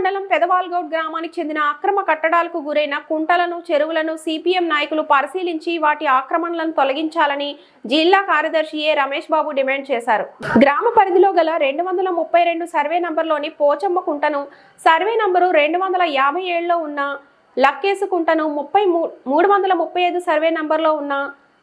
మండలం పెదవాల్గౌడ్ గ్రామానికి చెందిన అక్రమ కట్టడాలకు గురైన కుంటలను, చెరువులను సిపిఎం నాయకులు పరిశీలించి వాటి ఆక్రమణలను తొలగించాలని జిల్లా కార్యదర్శి ఏ రమేష్ బాబు డిమాండ్ చేశారు. గ్రామ పరిధిలో గల 232 సర్వే నంబర్లోని పోచమ్మ కుంటను, సర్వే నంబరు 257లో ఉన్న లక్కేసు కుంటను, 335 సర్వే నంబర్లో ఉన్న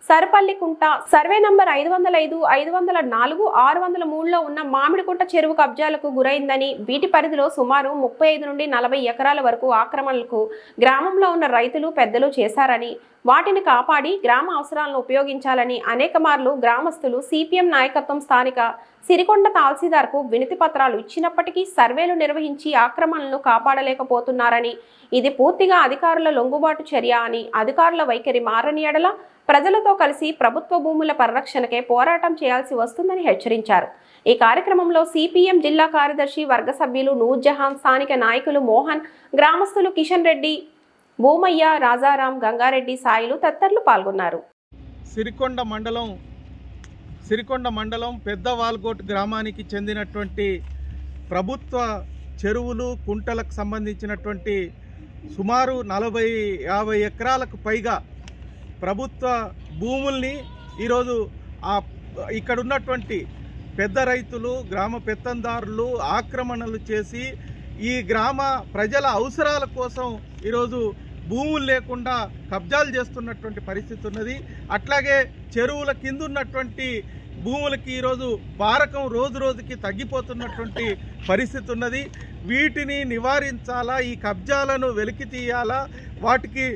సరపల్లి కుంట, సర్వే నంబర్ 505, 504, 603లో ఉన్న మామిడికుంట చెరువు కబ్జాలకు గురైందని, వీటి పరిధిలో సుమారు 35 నుండి 40 ఎకరాల వరకు ఆక్రమణలకు గ్రామంలో ఉన్న రైతులు, పెద్దలు చేశారని, వాటిని కాపాడి గ్రామ అవసరాలను ఉపయోగించాలని అనేక మార్లు గ్రామస్తులు సిపిఎం నాయకత్వం స్థానిక సిరికొండ తహసీల్దార్కు వినతి పత్రాలు ఇచ్చినప్పటికీ సర్వేలు నిర్వహించి ఆక్రమణలను కాపాడలేకపోతున్నారని, ఇది పూర్తిగా అధికారుల లొంగుబాటు చర్య అని, అధికారుల వైఖరి మారని ఎడల ప్రజలతో కలిసి ప్రభుత్వ భూముల పరిరక్షణకే పోరాటం చేయాల్సి వస్తుందని హెచ్చరించారు. ఈ కార్యక్రమంలో సిపిఎం జిల్లా కార్యదర్శి వర్గ సభ్యులు నూర్జహాన్, స్థానిక నాయకులు మోహన్, గ్రామస్తులు కిషన్ రెడ్డి, భూమయ్య, రాజారాం, గంగారెడ్డి, సాయిలు తదితరులు పాల్గొన్నారు. సిరికొండ మండలం పెద్దవాల్గోట్ గ్రామానికి చెందినటువంటి ప్రభుత్వ చెరువులు, కుంటలకు సంబంధించినటువంటి సుమారు 40-50 ఎకరాలకు పైగా ప్రభుత్వ భూముల్ని ఈరోజు ఇక్కడ ఉన్నటువంటి పెద్ద రైతులు, గ్రామ పెత్తందారులు ఆక్రమణలు చేసి ఈ గ్రామ ప్రజల అవసరాల కోసం ఈరోజు భూములు లేకుండా కబ్జాలు చేస్తున్నటువంటి పరిస్థితి ఉన్నది. అట్లాగే చెరువుల కింద ఉన్నటువంటి భూములకి ఈరోజు పారకం రోజు రోజుకి తగ్గిపోతున్నటువంటి పరిస్థితి ఉన్నది. వీటిని నివారించాలా, ఈ కబ్జాలను వెలికి తీయాలా, వాటికి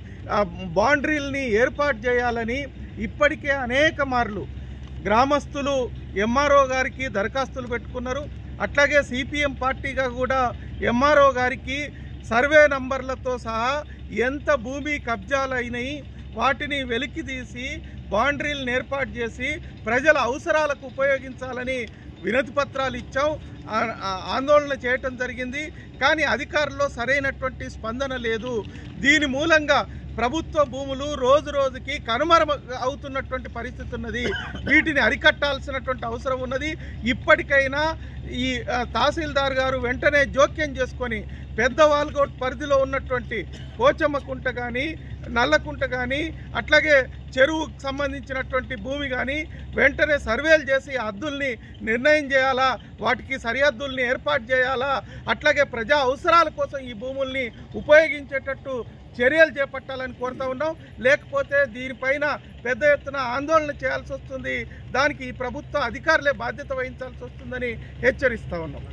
బౌండరీల్ని ఏర్పాటు చేయాలని ఇప్పటికే అనేక మార్లు గ్రామస్తులు ఎంఆర్ఓ గారికి దరఖాస్తులు పెట్టుకున్నారు. అట్లాగే సిపిఎం పార్టీగా కూడా ఎంఆర్ఓ గారికి సర్వే నంబర్లతో సహా ఎంత భూమి కబ్జాలు అయినాయి వాటిని వెలికి తీసి బౌండరీలను ఏర్పాటు చేసి ప్రజల అవసరాలకు ఉపయోగించాలని వినతి పత్రాలు ఇచ్చాం, ఆందోళన చేయటం జరిగింది. కానీ అధికారుల్లో సరైనటువంటి స్పందన లేదు. దీని మూలంగా ప్రభుత్వ భూములు రోజు రోజుకి కనుమరుగు అవుతున్నటువంటి పరిస్థితి ఉన్నది. వీటిని అరికట్టాల్సినటువంటి అవసరం ఉన్నది. ఇప్పటికైనా ఈ తహసీల్దార్ గారు వెంటనే జోక్యం చేసుకొని పెద్దవాల్గోట్ పరిధిలో ఉన్నటువంటి పోచమ్మ కుంట కానీ, నల్లకుంట కానీ, అట్లాగే చెరువుకు సంబంధించినటువంటి భూమి కానీ వెంటనే సర్వేలు చేసి హద్దుల్ని నిర్ణయం చేయాలా, వాటికి సరిహద్దుల్ని ఏర్పాటు చేయాలా, అట్లాగే ప్రజా అవసరాల కోసం ఈ భూముల్ని ఉపయోగించేటట్టు చర్యలు చేపట్టాలని కోరుతా ఉన్నాం. లేకపోతే దీనిపైన పెద్ద ఎత్తున ఆందోళన చేయాల్సి వస్తుంది. దానికి ఈ ప్రభుత్వ అధికారులే బాధ్యత వహించాల్సి వస్తుందని హెచ్చరిస్తూ ఉన్నాం.